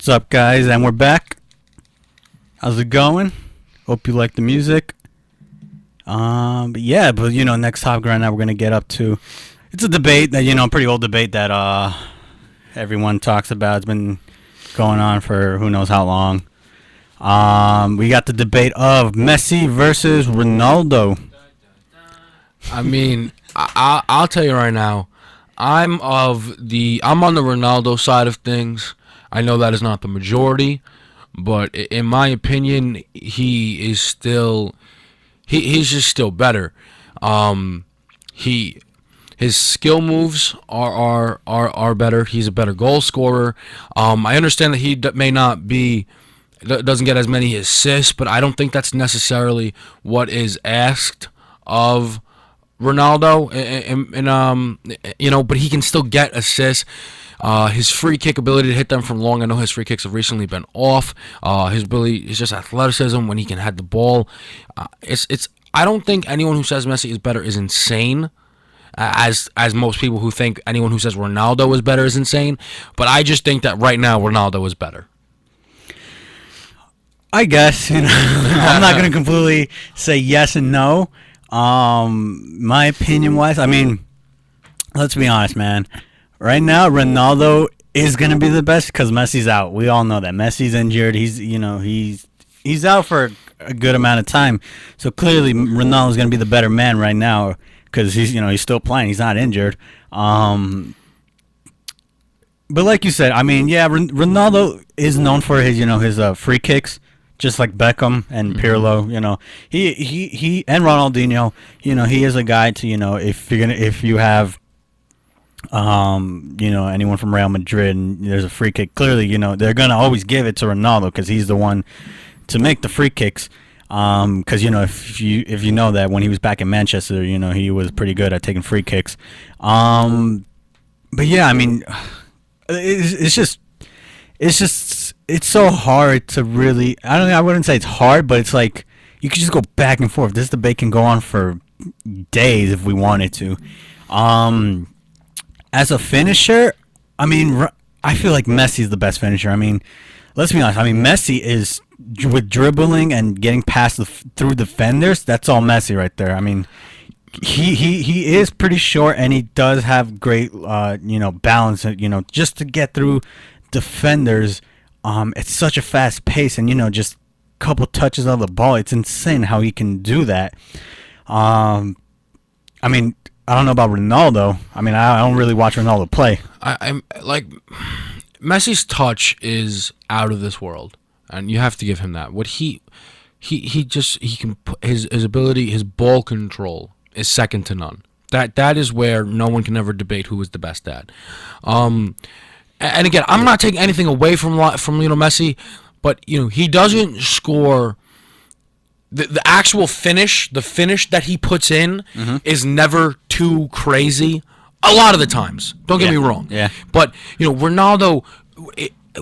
What's up, guys? And we're back. How's it going? Hope you like the music. But next topic right now we're gonna get up to. It's a debate that pretty old debate that everyone talks about. It's been going on for who knows how long. We got the debate of Messi versus Ronaldo. I mean, I'll tell you right now, I'm on the Ronaldo side of things. I know that is not the majority, but in my opinion, he's just still better. His skill moves are better. He's a better goal scorer. I understand that he doesn't get as many assists, but I don't think that's necessarily what is asked of Ronaldo. But he can still get assists. His free kick ability to hit them from long. I know his free kicks have recently been off. His ability is just athleticism when he can head the ball. I don't think anyone who says Messi is better is insane. As most people who think anyone who says Ronaldo is better is insane. But I just think that right now Ronaldo is better. I guess I'm not gonna completely say yes and no. My opinion wise, I mean, let's be honest, man. Right now, Ronaldo is gonna be the best because Messi's out. We all know that Messi's injured. He's out for a good amount of time. So clearly, Ronaldo's gonna be the better man right now because he's still playing. He's not injured. But like you said, I mean, yeah, Ronaldo is known for his free kicks, just like Beckham and Pirlo. He and Ronaldinho. He is a guy to if you have anyone from Real Madrid and there's a free kick, clearly they're gonna always give it to Ronaldo because he's the one to make the free kicks. Because if you know that when he was back in Manchester, he was pretty good at taking free kicks. But yeah, I mean, it's so hard to really. I wouldn't say it's hard, but it's like you could just go back and forth. This debate can go on for days if we wanted to. As a finisher, I mean, I feel like Messi's the best finisher. I mean, let's be honest. I mean, Messi is with dribbling and getting past through defenders. That's all Messi right there. I mean, he is pretty short and he does have great balance. Just to get through defenders. It's such a fast pace and just a couple touches of the ball. It's insane how he can do that. I mean, I don't know about Ronaldo. I mean, I don't really watch Ronaldo play. I'm like, Messi's touch is out of this world, and you have to give him that. What he can put his ability, his ball control is second to none. That is where no one can ever debate who is the best at. And again, I'm not taking anything away from Messi, but he doesn't score. The actual finish, the finish that he puts in is never too crazy. A lot of the times, don't get me wrong. Yeah. But Ronaldo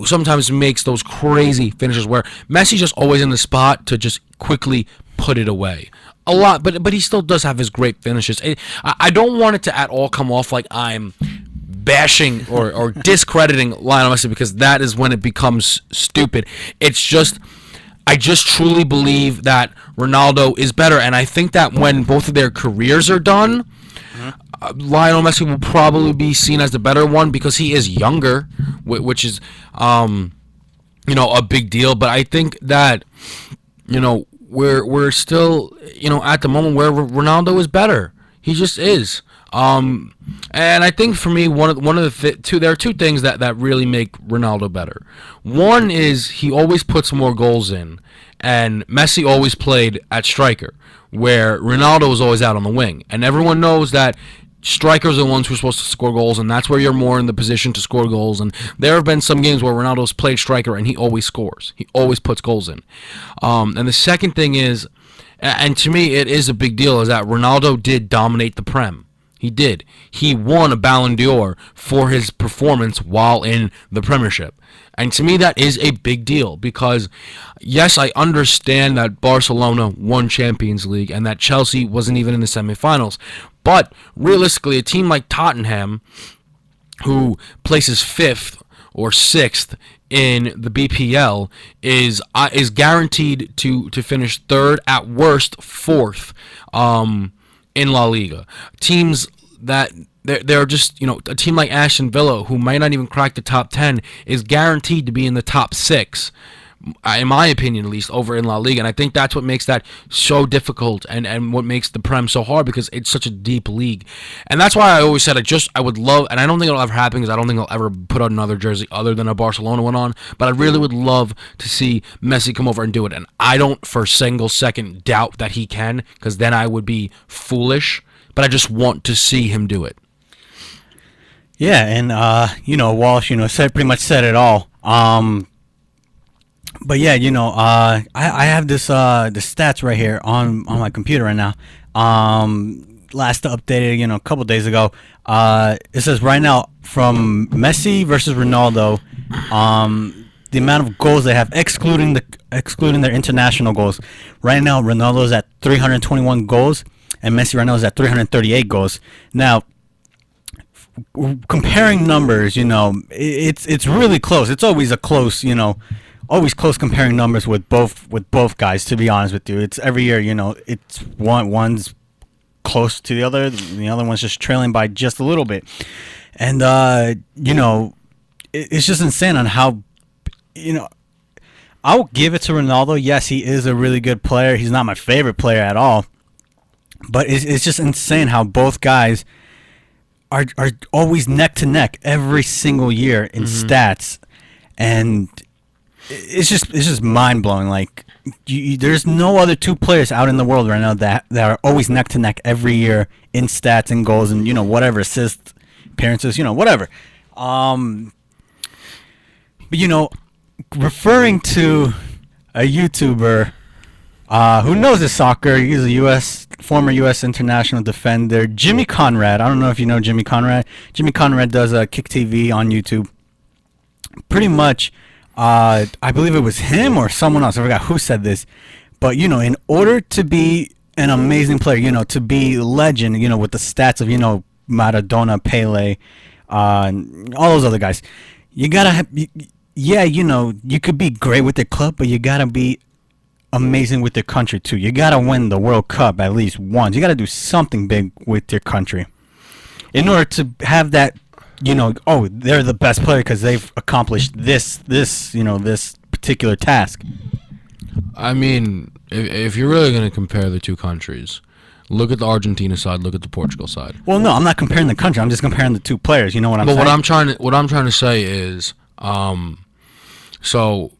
sometimes makes those crazy finishes where Messi's just always in the spot to just quickly put it away. A lot, but he still does have his great finishes. I don't want it to at all come off like I'm bashing or discrediting Lionel Messi because that is when it becomes stupid. It's just. I just truly believe that Ronaldo is better, and I think that when both of their careers are done, Lionel Messi will probably be seen as the better one because he is younger, which is, a big deal. But I think that, we're still, at the moment where Ronaldo is better. He just is. And I think for me, one of the there are two things that really make Ronaldo better. One is he always puts more goals in, and Messi always played at striker, where Ronaldo was always out on the wing. And everyone knows that strikers are the ones who are supposed to score goals, and that's where you're more in the position to score goals. And there have been some games where Ronaldo's played striker, and he always scores. He always puts goals in. And the second thing is, and to me it is a big deal, is that Ronaldo did dominate the Prem. He did. He won a Ballon d'Or for his performance while in the Premiership. And to me, that is a big deal because, yes, I understand that Barcelona won Champions League and that Chelsea wasn't even in the semifinals. But realistically, a team like Tottenham, who places fifth or 6th in the BPL is guaranteed to finish 3rd, at worst 4th, in La Liga. Teams that they're just, a team like Aston Villa, who might not even crack the top 10, is guaranteed to be in the top 6, in my opinion at least, over in La Liga. And I think that's what makes that so difficult, and what makes the Prem so hard, because it's such a deep league. And that's why I always said I would love, and I don't think it'll ever happen, because I don't think I'll ever put out another jersey other than a Barcelona one on, but I really would love to see Messi come over and do it. And I don't for a single second doubt that he can, because then I would be foolish, but I just want to see him do it. Yeah, and Walsh, pretty much said it all. But yeah, I have this the stats right here on my computer right now. Last updated, a couple days ago. It says right now, from Messi versus Ronaldo, the amount of goals they have, excluding their international goals. Right now, Ronaldo's at 321 goals, and Messi right now is at 338 goals. Now, comparing numbers, it's really close. It's always a close, always close comparing numbers with both guys. To be honest with you, it's every year. It's one's close to the other one's just trailing by just a little bit, and it's just insane on how, I will give it to Ronaldo. Yes, he is a really good player. He's not my favorite player at all, but it's just insane how both guys are always neck to neck every single year in stats, and it's just mind blowing. Like, there's no other two players out in the world right now that are always neck to neck every year in stats and goals and whatever, assists, appearances, whatever. But referring to a YouTuber who knows his soccer, he's a former U.S. international defender, Jimmy Conrad. I don't know if you know Jimmy Conrad. Jimmy Conrad does Kick TV on YouTube. Pretty much, I believe it was him or someone else. I forgot who said this. But, in order to be an amazing player, to be a legend, with the stats of, Maradona, Pele, all those other guys, you got to have, you could be great with the club, but you got to be amazing with your country too. You gotta win the World Cup at least once. You gotta do something big with your country in order to have that. They're the best player because they've accomplished this particular task. I mean, if you're really gonna compare the two countries, look at the Argentina side, look at the Portugal side. Well, no, I'm not comparing the country. I'm just comparing the two players. You know what I'm saying? But what I'm trying to say is, so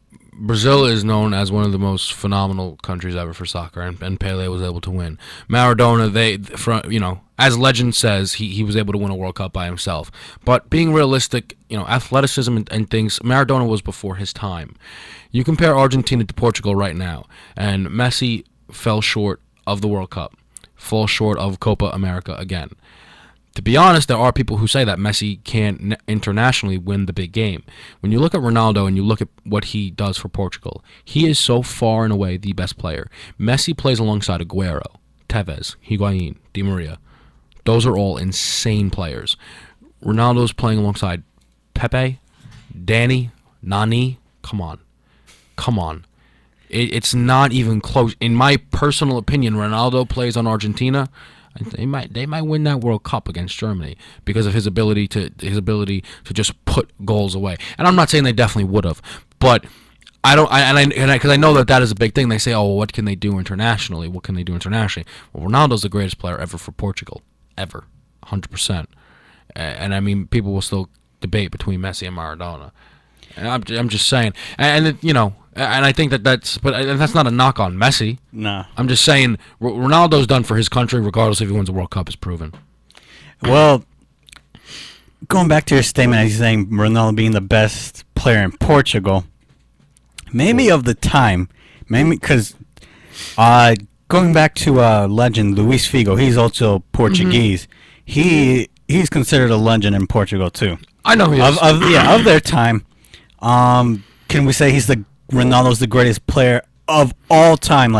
Brazil is known as one of the most phenomenal countries ever for soccer, and Pele was able to win. Maradona, as legend says, he was able to win a World Cup by himself. But being realistic, athleticism and things, Maradona was before his time. You compare Argentina to Portugal right now, and Messi fell short of the World Cup, falls short of Copa America again. To be honest, there are people who say that Messi can't internationally win the big game. When you look at Ronaldo and you look at what he does for Portugal, he is so far and away the best player. Messi plays alongside Aguero, Tevez, Higuain, Di Maria. Those are all insane players. Ronaldo's playing alongside Pepe, Danny, Nani. Come on. It's not even close. In my personal opinion, Ronaldo plays on Argentina. They might win that World Cup against Germany because of his ability to just put goals away. And I'm not saying they definitely would have, but because I know that is a big thing. They say, oh, what can they do internationally? What can they do internationally? Well, Ronaldo's the greatest player ever for Portugal, ever, 100%. And I mean, people will still debate between Messi and Maradona. And I'm just saying, and I think that's not a knock on Messi. No. I'm just saying Ronaldo's done for his country, regardless if he wins a World Cup, is proven. Well, going back to your statement, as you're saying Ronaldo being the best player in Portugal, maybe of the time, maybe because going back to legend Luis Figo, he's also Portuguese. Mm-hmm. He's considered a legend in Portugal too. I know he is. Of their time. Can we say Ronaldo's the greatest player of all time?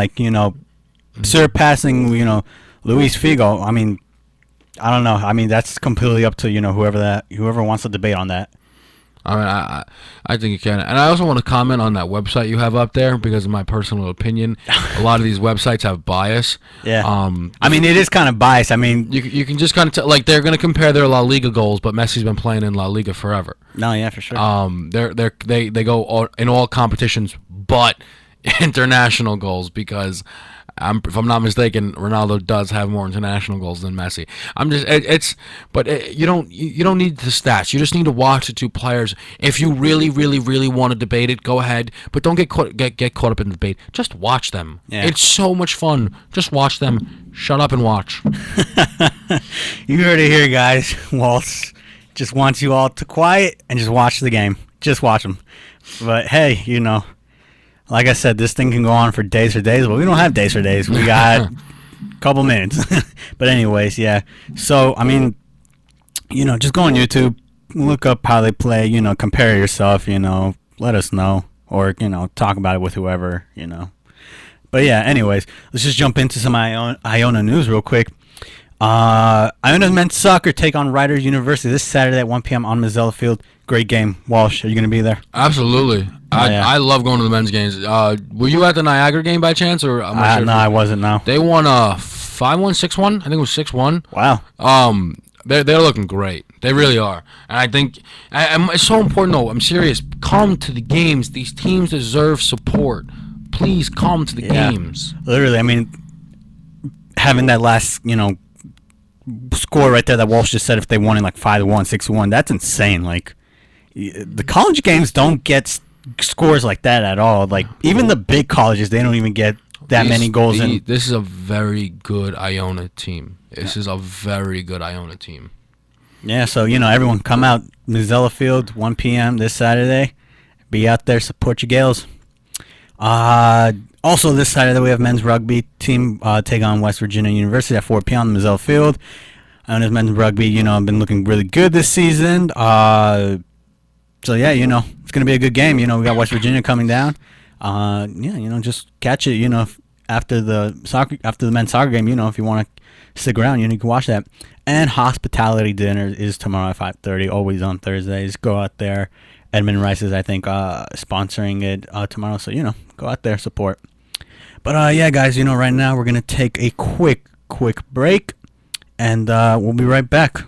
Surpassing, Luis Figo. I mean, I don't know. I mean, that's completely up to, whoever wants to debate on that. I mean, I think you can. And I also want to comment on that website you have up there because, in my personal opinion, a lot of these websites have bias. Yeah. I mean, it is kind of biased. I mean, You can just kind of like they're going to compare their La Liga goals, but Messi's been playing in La Liga forever. no, yeah, for sure. They go in all competitions, but international goals because if I'm not mistaken, Ronaldo does have more international goals than Messi. You don't need the stats. You just need to watch the two players. If you really, really, really want to debate it, go ahead, but don't get caught up in the debate. Just watch them. Yeah. It's so much fun. Just watch them. Shut up and watch. You heard it here, guys. Waltz just wants you all to quiet and just watch the game. Just watch them. But hey, like I said, this thing can go on for days, but we don't have days for days. We got a couple minutes. But anyways, yeah. So, I mean, just go on YouTube, look up how they play, compare yourself, let us know. Or, talk about it with whoever, But yeah, anyways, let's just jump into some Iona news real quick. Iona men's soccer take on Rider University this Saturday at 1 p.m. on Mazzella Field. Great game. Walsh, are you going to be there? Absolutely. I love going to the men's games. Were you at the Niagara game by chance? Or No, I wasn't, no. They won 5-1, 6-1. I think it was 6-1. Wow. They're looking great. They really are. And I think it's so important, though. I'm serious. Come to the games. These teams deserve support. Please come to the games. Literally, I mean, having that last, score right there that Walsh just said if they won in like 5-1, 6-1, that's insane. Like, the college games don't get scores like that at all. Like, even the big colleges, they don't even get that many goals in. This is a very good Iona team. This is a very good Iona team. Yeah, so, everyone come out, Mazzella Field, 1 p.m. this Saturday. Be out there, support your Gales. Also, this Saturday, we have men's rugby team take on West Virginia University at 4 p.m. on the Mazzella Field. And as men's rugby, have been looking really good this season. So, yeah, it's going to be a good game. We got West Virginia coming down. Just catch it, after the men's soccer game, if you want to stick around, you can watch that. And hospitality dinner is tomorrow at 5:30, always on Thursdays. Go out there. Edmund Rice is, I think, sponsoring it tomorrow. So, go out there, support. But, yeah, guys, right now we're going to take a quick break. And we'll be right back.